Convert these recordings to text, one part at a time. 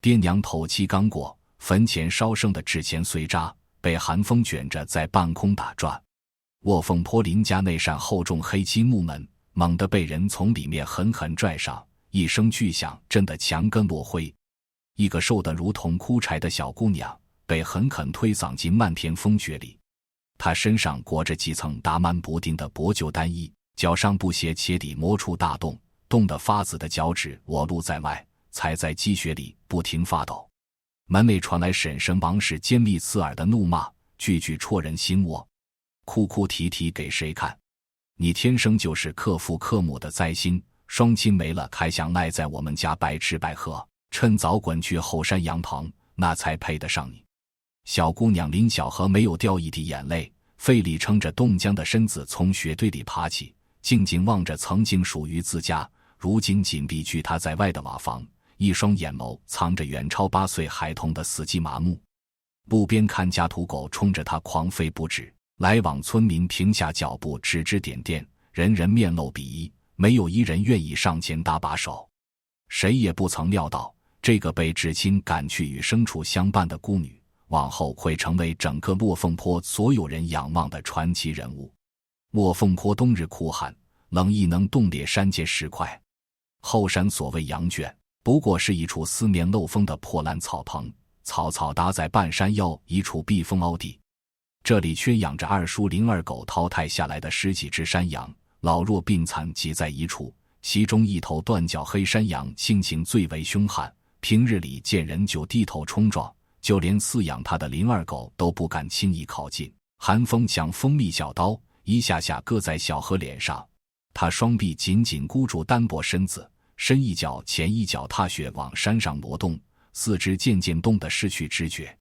爹娘头七刚过，坟前烧剩的纸钱碎渣被寒风卷着在半空打转。卧凤坡林家那扇厚重黑漆木门猛地被人从里面狠狠拽上，一声巨响震得墙根落灰。一个瘦得如同枯柴的小姑娘被狠狠推搡进漫天风雪里，她身上裹着几层打满补丁的薄旧单衣，脚上布鞋鞋底磨出大洞，冻得发紫的脚趾裸露在外，踩在积雪里不停发抖。门内传来婶婶王氏尖利刺耳的怒骂，句句戳人心窝。哭哭啼啼给谁看？你天生就是克父克母的灾星，双亲没了还想赖在我们家白吃白喝，趁早滚去后山羊棚，那才配得上你。小姑娘林小荷没有掉一滴眼泪，费力撑着冻僵的身子从雪堆里爬起，静静望着曾经属于自家，如今紧闭拒她在外的瓦房，一双眼眸藏着远超8岁孩童的死寂麻木。路边看家土狗冲着他狂吠不止，来往村民停下脚步指指点点，人人面露鄙夷，没有一人愿意上前搭把手。谁也不曾料到，这个被至亲赶去与牲畜相伴的孤女，往后会成为整个落凤坡所有人仰望的传奇人物。落凤坡冬日酷寒，冷意能冻裂山界石块。后山所谓羊圈，不过是一处四面漏风的破烂草棚，草草搭在半山腰一处避风凹地。这里圈养着二叔林二狗淘汰下来的10几只山羊，老弱病残挤在一处，其中一头断脚黑山羊性情最为凶悍，平日里见人就低头冲撞，就连饲养它的林二狗都不敢轻易靠近。寒风像锋利小刀，一下下割在小荷脸上。他双臂紧紧箍住单薄身子，深一脚前一脚踏雪往山上挪动，四肢渐渐冻得失去知觉。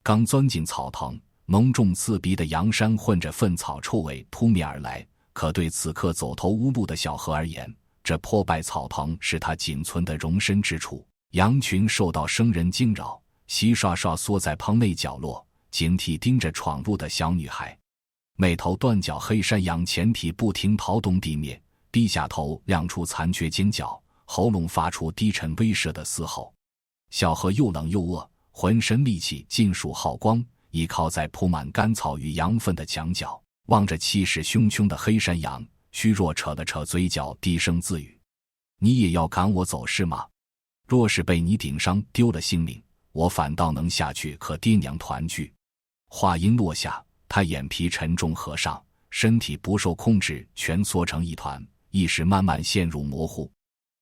刚钻进草棚，浓重刺鼻的羊膻混着粪草臭味扑面而来，可对此刻走投无路的小荷而言，这破败草棚是他仅存的容身之处。羊群受到生人惊扰，齐刷刷缩在棚内角落，警惕盯着闯入的小女孩。每头断脚黑山羊前蹄不停刨动地面，低下头亮出残缺尖角，喉咙发出低沉威慑的嘶吼。小荷又冷又饿，浑身力气尽数耗光，倚靠在铺满干草与羊粪的墙角，望着气势汹汹的黑山羊，虚弱扯了扯嘴角，低声自语：你也要赶我走是吗？若是被你顶伤丢了性命，我反倒能下去和爹娘团聚。话音落下，他眼皮沉重合上，身体不受控制蜷缩成一团，意识慢慢陷入模糊。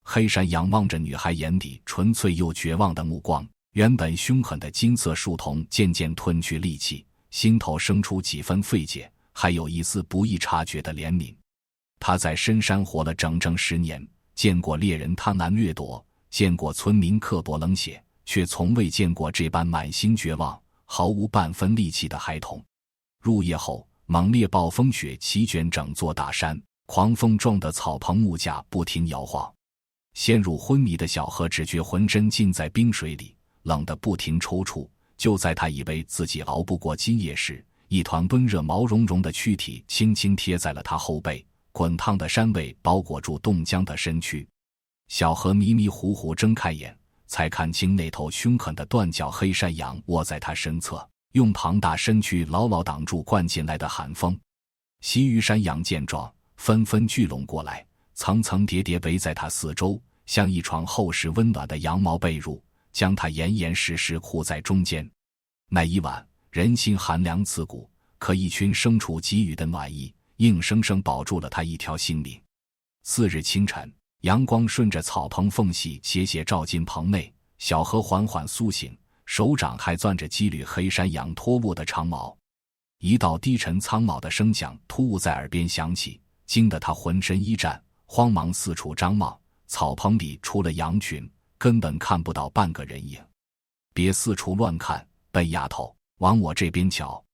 黑山羊望着女孩眼底纯粹又绝望的目光，原本凶狠的金色树瞳渐渐褪去戾气，心头生出几分费解，还有一丝不易察觉的怜悯。他在深山活了整整10年，见过猎人贪婪掠夺，见过村民刻薄冷血，却从未见过这般满心绝望毫无半分力气的孩童。入夜后，猛烈暴风雪席卷整座大山，狂风撞得草棚木架不停摇晃。陷入昏迷的小荷只觉浑身浸在冰水里，冷得不停抽搐。就在他以为自己熬不过今夜时，一团温热毛茸茸的躯体轻轻贴在了他后背，滚烫的膻味包裹住冻僵的身躯。小荷迷迷糊糊睁开眼，才看清那头凶狠的断脚黑山羊卧在他身侧，用庞大身躯牢牢挡住灌进来的寒风。其余山羊见状，纷纷聚拢过来，层层叠叠围在他四周，像一床厚实温暖的羊毛被褥，将他严严实实护在中间。那一晚，人心寒凉刺骨，可一群牲畜给予的暖意，硬生生保住了他一条性命。次日清晨，阳光顺着草棚缝隙斜斜照进棚内，小荷缓缓苏醒，手掌还攥着几缕黑山羊脱落的长毛。一道低沉苍老的声响突兀在耳边响起，惊得他浑身一颤，慌忙四处张望。草棚里除了羊群，根本看不到半个人影。别四处乱看，笨丫头，往我这边瞧。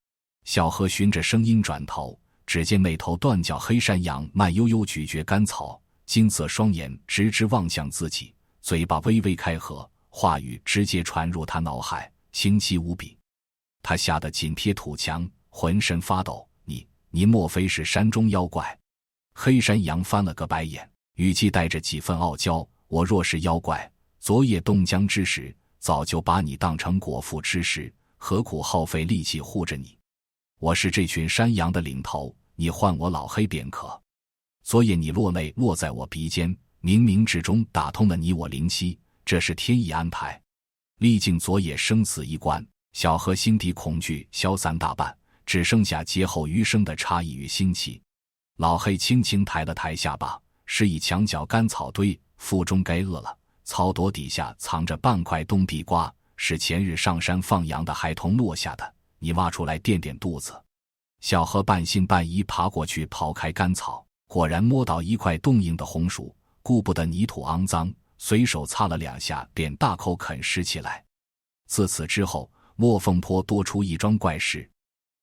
小荷循着声音转头，只见那头断脚黑山羊慢悠悠咀嚼干草，金色双眼直直望向自己，嘴巴微微开合，话语直接传入他脑海，清晰无比。他吓得紧贴土墙，浑身发抖。你莫非是山中妖怪？黑山羊翻了个白眼，语气带着几分傲娇。我若是妖怪，昨夜冻僵之时，早就把你当成果腹吃食，何苦耗费力气护着你？我是这群山羊的领头，你唤我老黑便可。昨夜你落泪落在我鼻尖，冥冥之中打通了你我灵犀，这是天意安排。历经昨夜生死一关，小何心底恐惧消散大半，只剩下劫后余生的诧异与新奇。老黑轻轻抬了抬下巴，示意墙角干草堆，腹中该饿了。草垛底下藏着半块冬地瓜，是前日上山放羊的孩童落下的，你挖出来垫垫肚子。小何半信半疑爬过去刨开干草，果然摸到一块冻硬的红薯，顾不得泥土肮脏，随手擦了2下便大口啃食起来。自此之后，落凤坡多出一桩怪事。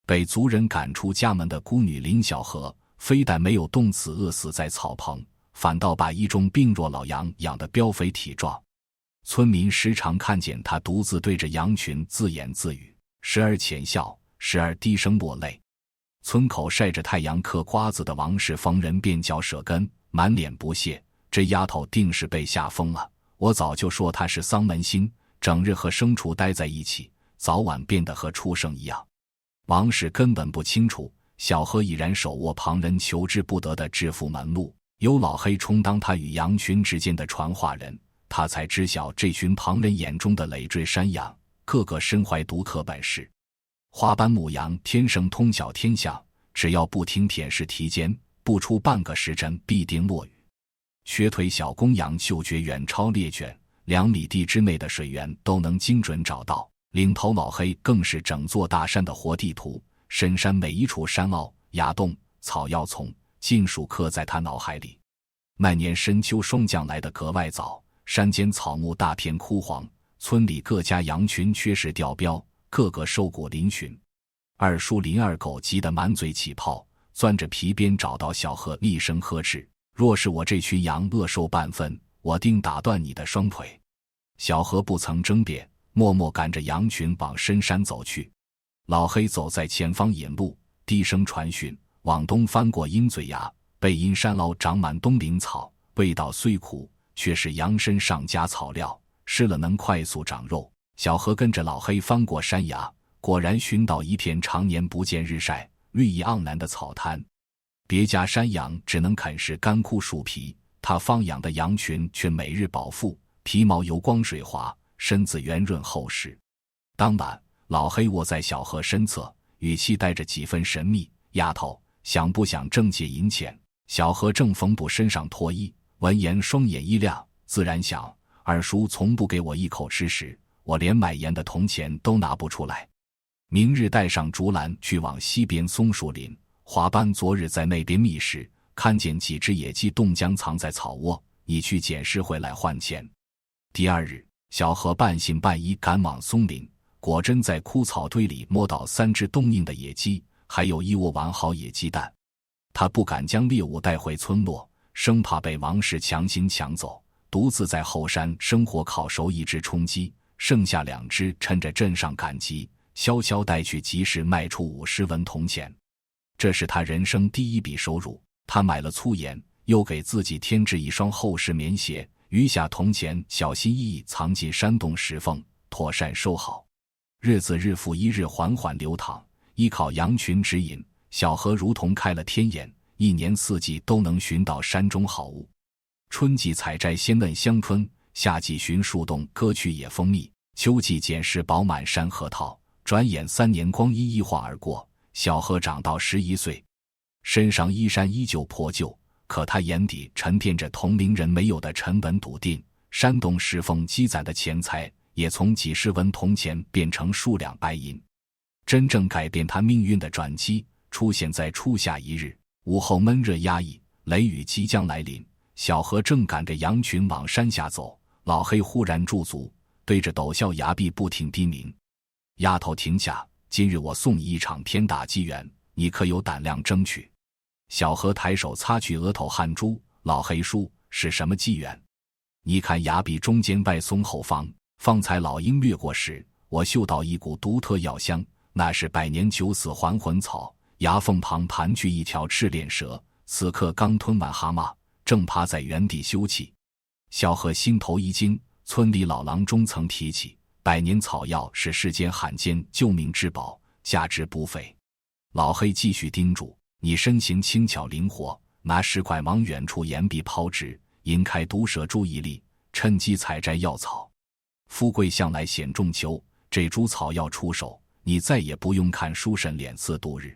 被族人赶出家门的孤女林小荷，非但没有冻死饿死在草棚，反倒把一中病弱老羊养得膘肥体壮。村民时常看见他独自对着羊群自言自语，时而浅笑，时而低声落泪。村口晒着太阳嗑瓜子的王氏逢人便叫舌根，满脸不屑，这丫头定是被吓疯了，我早就说她是丧门星，整日和牲畜待在一起，早晚变得和畜生一样。王氏根本不清楚，小何已然手握旁人求之不得的致富门路，由老黑充当他与羊群之间的传话人，他才知晓这群旁人眼中的累赘山羊，个个身怀独特本事。花斑母羊天生通晓天象，只要不听舔舐蹄尖，不出半个时辰必定落雨。瘸腿小公羊嗅觉远超猎犬，2米地之内的水源都能精准找到。领头老黑更是整座大山的活地图，深山每一处山坳、崖洞、草药丛，尽数刻在他脑海里。那年深秋霜降来得格外早，山间草木大片枯黄，村里各家羊群缺食掉膘，个个瘦骨嶙峋。二叔林二狗急得满嘴起泡，钻着皮鞭找到小何，厉声呵斥：若是我这群羊饿瘦半分，我定打断你的双腿。小何不曾争辩，默默赶着羊群往深山走去。老黑走在前方引路，低声传讯：往东翻过鹰嘴崖，背阴山坳长满冬灵草，味道虽苦，却是羊身上加草料，吃了能快速长肉。小何跟着老黑翻过山崖，果然寻到一片常年不见日晒、绿意盎然的草滩。别家山羊只能啃食干枯树皮，他放养的羊群却每日饱腹，皮毛油光水滑，身子圆润厚实。当晚，老黑卧在小何身侧，语气带着几分神秘：丫头，想不想挣些银钱？小何正缝补身上脱衣，闻言双眼一亮，自然想，二叔从不给我一口吃食，我连买盐的铜钱都拿不出来。明日带上竹篮去往西边松树林。华斑昨日在那边觅食，看见几只野鸡冻僵藏在草窝，你去捡拾回来换钱。第二日，小何半信半疑赶往松林，果真在枯草堆里摸到3只冻硬的野鸡，还有一窝完好野鸡蛋。他不敢将猎物带回村落，生怕被王氏强行抢走，独自在后山生火烤熟1只冲鸡，剩下2只趁着镇上赶集，悄悄带去集市卖出50文铜钱。这是他人生第一笔收入，他买了粗盐，又给自己添置一双厚实棉鞋，余下铜钱小心翼翼藏进山洞石缝，妥善收好。日子日复一日缓缓流淌，依靠羊群指引，小何如同开了天眼，一年4季都能寻到山中好物。春季采摘鲜嫩香椿，夏季寻树洞割去野蜂蜜，秋季捡拾饱满山核桃。转眼3年光阴一晃而过，小何长到11岁，身上衣衫依旧破旧，可他眼底沉淀着同龄人没有的沉稳笃定。山洞石缝积攒的钱财也从几十文铜钱变成数两白银。真正改变他命运的转机出现在初夏一日，午后闷热压抑，雷雨即将来临。小何正赶着羊群往山下走，老黑忽然驻足，对着陡峭崖壁不停低鸣：丫头停下，今日我送你一场天大机缘，你可有胆量争取？小何抬手擦去额头汗珠：老黑叔，是什么机缘？你看崖壁中间外松后方，方才老鹰掠过时，我嗅到一股独特药香，那是百年九死还魂草。崖缝旁盘踞一条赤练蛇，此刻刚吞完蛤蟆，正趴在原地休憩。小何心头一惊，村里老郎中曾提起，百年草药是世间罕见救命之宝，价值不菲。老黑继续叮嘱：你身形轻巧灵活，拿石块往远处岩壁抛掷，引开毒蛇注意力，趁机采摘药草。富贵向来险中求，这株草药出手，你再也不用看书生脸色度日。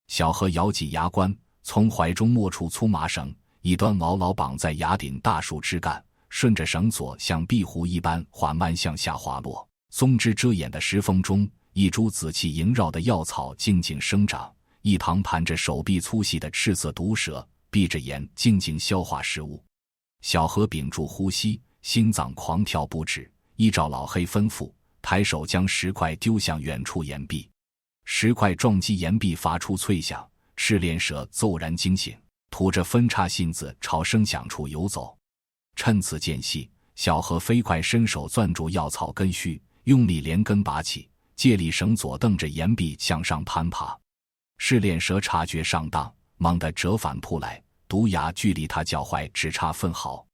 小何咬紧牙关，从怀中摸出粗麻绳，一端牢牢绑在崖顶大树枝干，顺着绳索像壁虎一般缓慢向下滑落。松枝遮掩的石缝中，一株紫气萦绕的药草静静生长，一旁盘着手臂粗细的赤色毒蛇，闭着眼静静消化食物。小何屏住呼吸，心脏狂跳不止，依照老黑吩咐，抬手将石块丢向远处岩壁。石块撞击岩壁发出脆响，赤练蛇骤然惊醒，吐着分叉信子朝声响处游走。趁此间隙，小何飞快伸手攥住药草根须，用力连根拔起，借力绳索蹬着岩壁向上攀爬。赤练蛇察觉上当，猛地折返扑来，毒牙距离他脚踝只差分毫。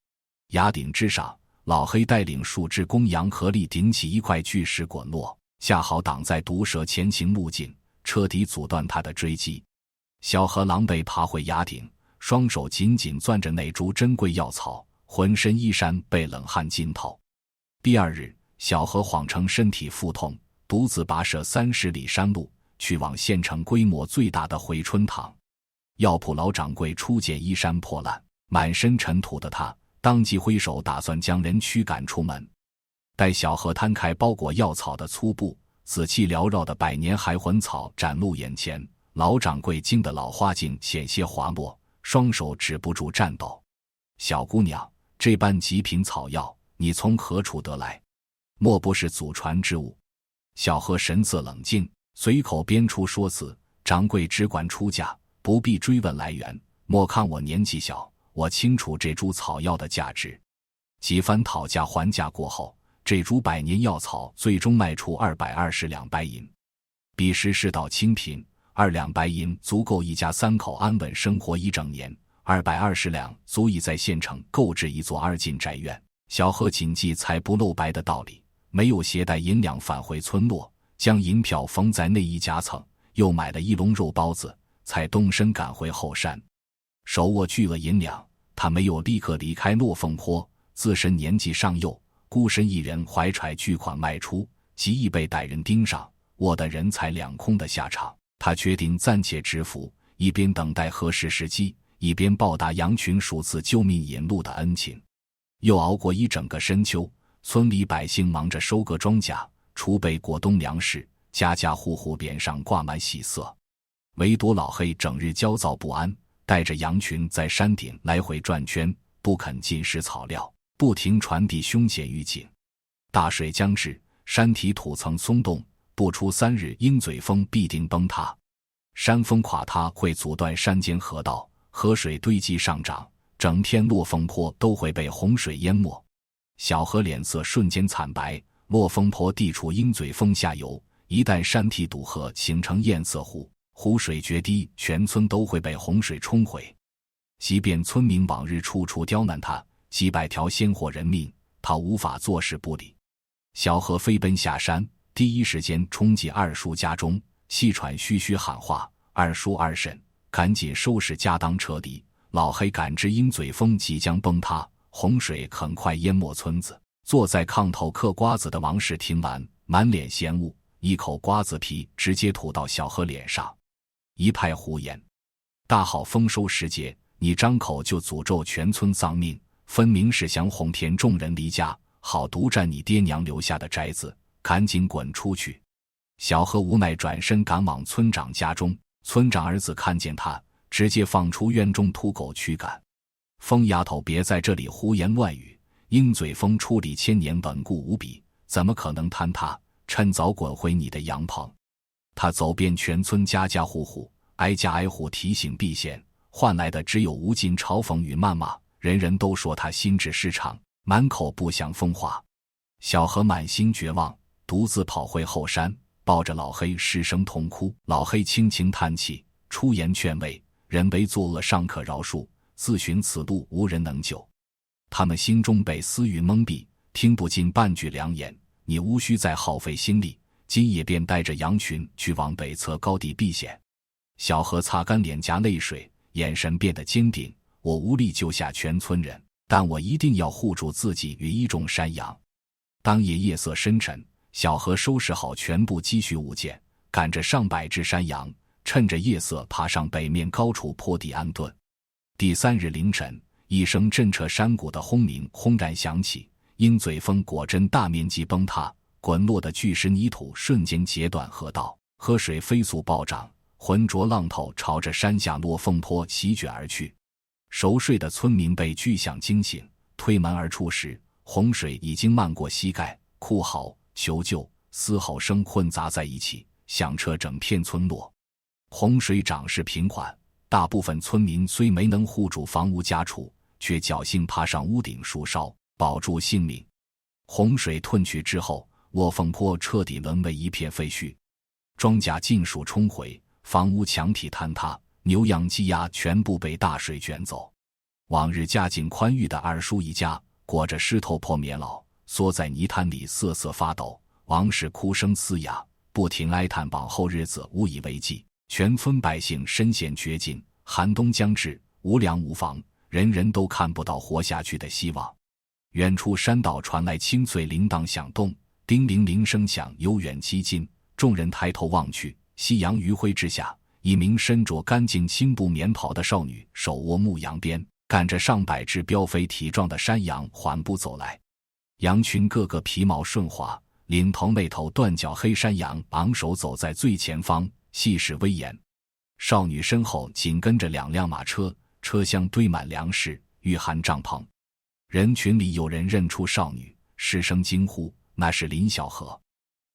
崖顶之上，老黑带领数只公羊合力顶起一块巨石滚落，恰好挡在毒蛇前行路径，彻底阻断他的追击。小何狼狈爬回崖顶，双手紧紧攥着那株珍贵药草，浑身衣衫被冷汗浸透。第二日，小何谎称身体腹痛，独自跋涉30里山路，去往县城规模最大的回春堂。药铺老掌柜初见衣衫破烂、满身尘土的他，当即挥手打算将人驱赶出门。待小何摊开包裹药草的粗布，紫气缭绕的百年骸魂草展露眼前，老掌柜惊得老花镜险些滑落，双手止不住颤抖。小姑娘，这般极品草药，你从何处得来？莫不是祖传之物？小何神色冷静，随口编出说辞：掌柜只管出价，不必追问来源。莫看我年纪小，我清楚这株草药的价值。几番讨价还价过后，这株百年药草最终卖出220两白银。彼时世道清贫，2两白银足够一家3口安稳生活1整年，220两足以在县城购置一座2进宅院。小何谨记财不露白的道理，没有携带银两返回村落，将银票缝在内衣夹层，又买了1笼肉包子，才动身赶回后山。手握巨额银两，他没有立刻离开落凤坡，自身年纪尚幼，孤身一人怀揣巨款外出，极易被歹人盯上，落得人财两空的下场。他决定暂且蛰伏，一边等待合适时机，一边报答羊群数次救命引路的恩情。又熬过一整个深秋，村里百姓忙着收割庄稼，储备过冬粮食，家家户户脸上挂满喜色。唯独老黑整日焦躁不安，带着羊群在山顶来回转圈，不肯进食草料，不停传递凶险预警。大水将至，山体土层松动，不出3日，鹰嘴峰必定崩塌。山峰垮塌会阻断山间河道，河水堆积上涨，整天落凤坡都会被洪水淹没。小何脸色瞬间惨白，落凤坡地处鹰嘴峰下游，一旦山体堵河形成堰塞湖，湖水决堤，全村都会被洪水冲毁。即便村民往日处处刁难他，几百条鲜活人命，他无法坐视不理。小何飞奔下山，第一时间冲进二叔家中，气喘吁吁喊话：二叔二婶，赶紧收拾家当撤离。老黑感知鹰嘴峰即将崩塌，洪水很快淹没村子。坐在炕头嗑瓜子的王氏听完，满脸嫌恶，一口瓜子皮直接吐到小何脸上，一派胡言。大好丰收时节，你张口就诅咒全村丧命，分明是想哄骗众人离家，好独占你爹娘留下的宅子，赶紧滚出去。小何无奈转身赶往村长家中，村长儿子看见他，直接放出院中土狗驱赶。疯丫头，别在这里胡言乱语，鹰嘴峰矗立千年，稳固无比，怎么可能坍塌？趁早滚回你的羊棚。他走遍全村家家户户，挨家挨户提醒避嫌，换来的只有无尽嘲讽与谩骂，人人都说他心智失常，满口不祥风话。小何满心绝望，独自跑回后山，抱着老黑失声痛哭。老黑轻轻叹气，出言劝慰：人为作恶尚可饶恕，自寻此路无人能救。他们心中被私欲蒙蔽，听不进半句良言，你无需再耗费心力，今夜便带着羊群去往北侧高地避险。小何擦干脸颊泪水，眼神变得坚定。我无力救下全村人，但我一定要护住自己与一众山羊。当夜夜色深沉，小何收拾好全部积蓄物件，赶着上百只山羊，趁着夜色爬上北面高处坡地安顿。第3日凌晨，一声震彻山谷的轰鸣轰然响起，鹰嘴峰果真大面积崩塌，滚落的巨石泥土瞬间截断河道，河水飞速暴涨，浑浊浪头朝着山下落凤坡席卷而去。熟睡的村民被巨响惊醒，推门而出时，洪水已经漫过膝盖，哭嚎、求救、嘶吼声混杂在一起，响彻整片村落。洪水涨势平缓，大部分村民虽没能护住房屋家畜，却侥幸爬上屋顶树梢，保住性命。洪水退去之后，卧凤坡彻底沦为一片废墟，庄稼尽数冲毁，房屋墙体坍塌，牛羊鸡鸭全部被大水卷走。往日家境宽裕的二叔一家，裹着湿透破棉袄，缩在泥滩里瑟瑟发抖，王氏哭声嘶哑，不停哀叹往后日子无以为继。全村百姓深陷绝境，寒冬将至，无粮无房，人人都看不到活下去的希望。远处山道传来清脆铃铛响动，叮铃铃声响悠远激进。众人抬头望去，夕阳余晖之下，一名身着干净青布棉袍的少女手握牧羊鞭，赶着上百只膘肥体壮的山羊缓步走来。羊群个个皮毛顺滑，领头那头断脚黑山羊昂首走在最前方，气势威严。少女身后紧跟着2辆马车，车厢堆满粮食、御寒帐篷。人群里有人认出少女，失声惊呼：“那是林小河！”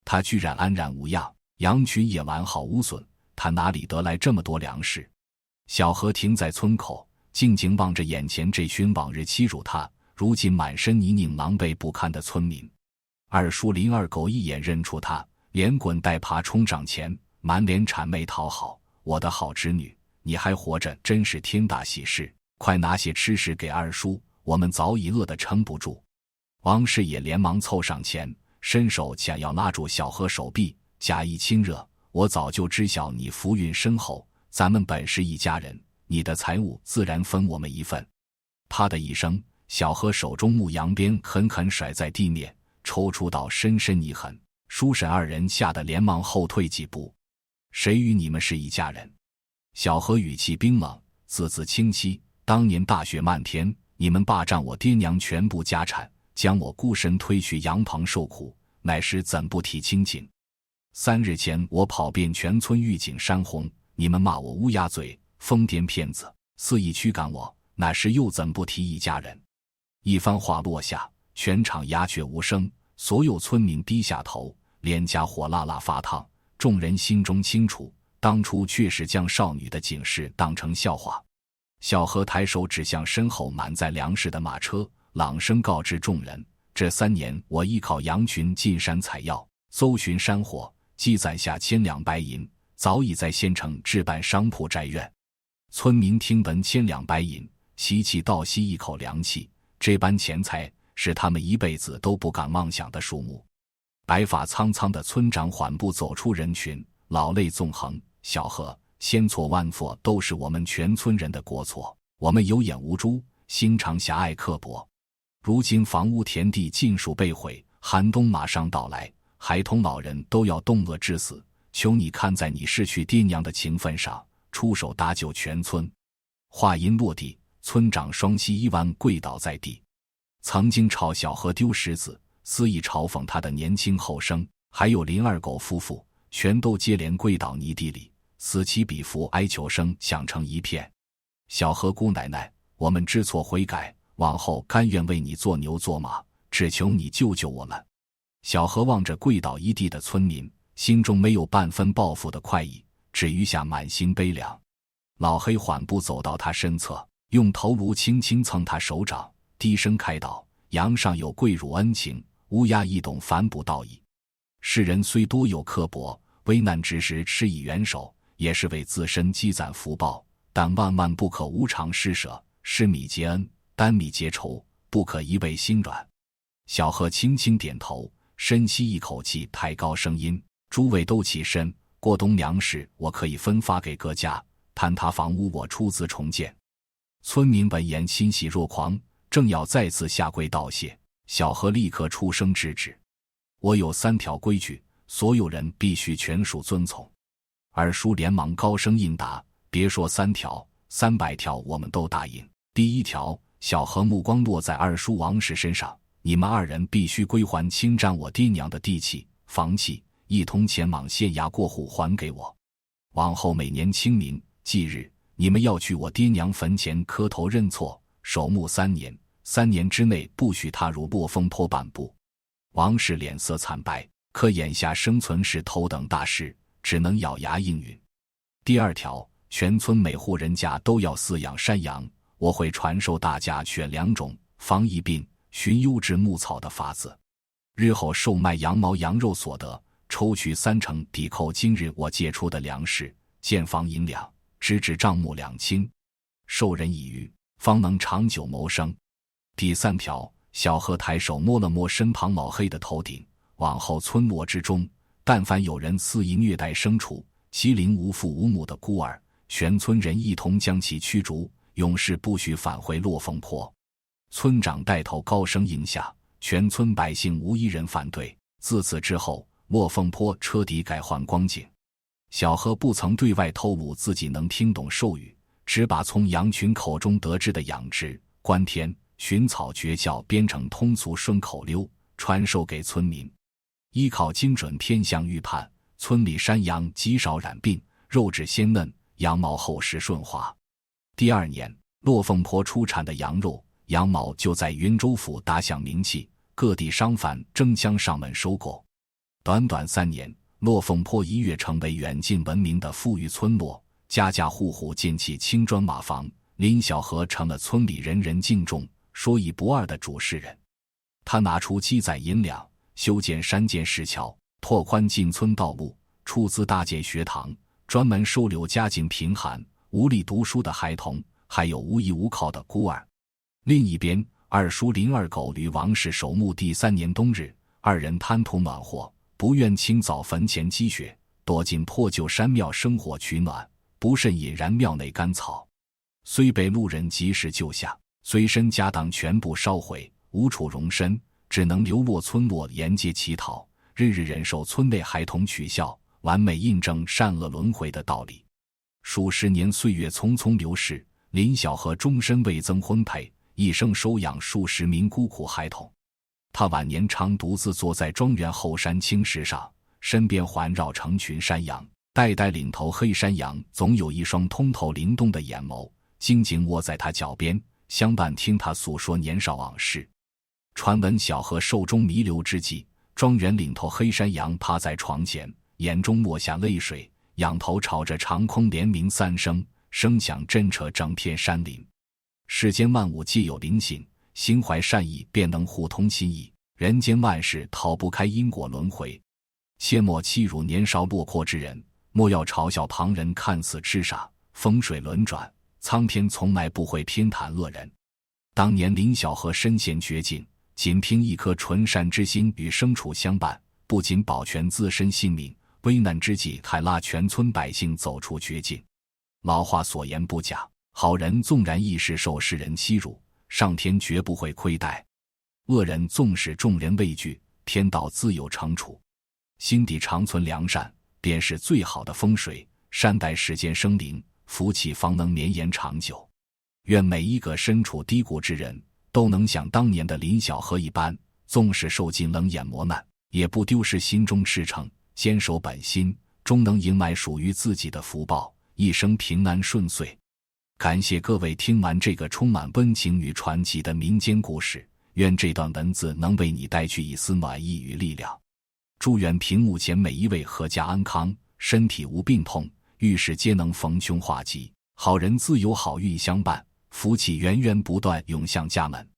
她居然安然无恙，羊群也完好无损，她哪里得来这么多粮食？小河停在村口，静静望着眼前这群往日欺辱她，如今满身泥泞狼狈不堪的村民。二叔林二狗一眼认出她，连滚带爬冲上前，满脸谄媚讨好：“我的好侄女，你还活着，真是天大喜事！快拿些吃食给二叔，我们早已饿得撑不住。”王氏也连忙凑上前，伸手想要拉住小河手臂，假意亲热：“我早就知晓你福运深厚，咱们本是一家人，你的财物自然分我们一份。”啪的一声，小河手中牧羊鞭狠狠甩在地面，抽出道深深泥痕。叔婶二人吓得连忙后退几步：“谁与你们是一家人？”小河语气冰冷，字字清晰：“当年大雪漫天，你们霸占我爹娘全部家产，将我孤身推去羊棚受苦，乃时怎不提亲情？3日前我跑遍全村预警山洪，你们骂我乌鸦嘴、疯癫骗子，肆意驱赶我，那时又怎不提一家人？”一番话落下，全场鸦雀无声，所有村民低下头，脸颊火辣辣发烫。众人心中清楚，当初确实将少女的警示当成笑话。小河抬手指向身后满载粮食的马车，朗声告知众人：“这3年我依靠羊群进山采药，搜寻山货，积攒下1000两白银，早已在县城置办商铺宅院。”村民听闻1000两白银，齐齐倒吸一口凉气，这般钱财是他们一辈子都不敢妄想的数目。白发苍苍的村长缓步走出人群，老泪纵横：“小河，千错万错都是我们全村人的过错，我们有眼无珠，心肠狭隘刻薄。如今房屋田地尽数被毁，寒冬马上到来，孩童老人都要冻饿致死，求你看在你失去爹娘的情分上，出手搭救全村。”话音落地，村长双膝一弯，跪倒在地。曾经朝小河丢石子、肆意嘲讽他的年轻后生，还有林二狗夫妇，全都接连跪倒泥地里，此起彼伏，哀求声响成一片。“小河姑奶奶，我们知错悔改，往后甘愿为你做牛做马，只求你救救我们。”小河望着跪倒一地的村民，心中没有半分报复的快意，只余下满心悲凉。老黑缓步走到他身侧，用头颅轻轻蹭他手掌，低声开导：“羊上有贵辱恩情，乌鸦亦懂反哺道义。世人虽多有刻薄，危难之时施以援手，也是为自身积攒福报，但万万不可无偿施舍，施米结恩，担米结仇，不可一味心软。”小河轻轻点头，深吸一口气，抬高声音：“诸位都起身，过冬粮食我可以分发给各家，坍塌房屋我出资重建。”村民闻言欣喜若狂，正要再次下跪道谢，小何立刻出声制止：“我有3条规矩，所有人必须全数遵从。”二叔连忙高声应答：“别说3条，300条我们都答应。第1条，小何目光落在二叔王氏身上，你们2人必须归还侵占我爹娘的地契、房契，一同前往县衙过户还给我。往后每年清明、忌日，你们要去我爹娘坟前磕头认错，守墓3年，3年之内不许踏入落风坡半步。”王氏脸色惨白，可眼下生存是头等大事，只能咬牙应允。第2条，全村每户人家都要饲养山羊，我会传授大家选良种、防疫病、寻优质牧草的法子。日后售卖羊毛羊肉所得，抽取30%抵扣今日我借出的粮食、建房银两，直至账目2清，授人以渔，方能长久谋生。第3条，小何抬手摸了摸身旁老黑的头顶，往后村落之中，但凡有人肆意虐待牲畜、欺凌无父无母的孤儿，全村人一同将其驱逐，永世不许返回落凤坡。村长带头高声应下，全村百姓无一人反对。自此之后，落凤坡彻底改换光景。小何不曾对外透露自己能听懂兽语，只把从羊群口中得知的养殖、观天、寻草诀窍编成通俗顺口溜，传授给村民。依靠精准偏向预判，村里山羊极少染病，肉质鲜嫩，羊毛厚实顺滑。第2年，落凤坡出产的羊肉、羊毛就在云州府打响名气，各地商贩争相上门收购。短短3年，落凤坡一跃成为远近闻名的富裕村落，家家户户建起青砖瓦房，林小河成了村里人人敬重、说一不二的主事人。他拿出积攒银两，修建山涧石桥，拓宽进村道路，出资搭建学堂，专门收留家境贫寒、无力读书的孩童，还有无依无靠的孤儿。另一边，二叔林二狗与王氏守墓第3年冬日，2人贪图暖和，不愿清早坟前积雪，躲进破旧山庙生火取暖，不慎引燃庙内干草，虽被路人及时救下，随身家当全部烧毁，无处容身，只能流落村落沿街乞讨，日日忍受村内孩童取笑，完美印证善恶轮回的道理。数10年岁月匆匆流逝，林小河终身未曾婚配，一生收养数10名孤苦孩童。他晚年常独自坐在庄园后山青石上，身边环绕成群山羊，代代领头黑山羊总有一双通透灵动的眼眸，静静卧在他脚边，相伴听他诉说年少往事。传闻小河寿终弥留之际，庄园领头黑山羊趴在床前，眼中落下泪水，仰头朝着长空连鸣3声，声响震彻整片山林。世间万物皆有灵性，心怀善意便能互通心意，人间万事逃不开因果轮回。切莫欺辱年少落魄之人，莫要嘲笑旁人看似痴傻。风水轮转，苍天从来不会偏袒恶人。当年林小河身陷绝境，仅凭一颗纯善之心与牲畜相伴，不仅保全自身性命，危难之际还拉全村百姓走出绝境。老话所言不假，好人纵然一时受世人欺辱，上天绝不会亏待；恶人纵使众人畏惧，天道自有惩处。心底常存良善，便是最好的风水，善待世间生灵，福气方能绵延长久。愿每一个身处低谷之人，都能像当年的林小河一般，纵使受尽冷眼磨难，也不丢失心中赤诚，坚守本心，终能迎来属于自己的福报，一生平安顺遂。感谢各位听完这个充满温情与传奇的民间故事，愿这段文字能为你带去一丝暖意与力量。祝愿屏幕前每一位阖家安康，身体无病痛，遇事皆能逢凶化吉，好人自有好运相伴，福气源源不断涌向家门。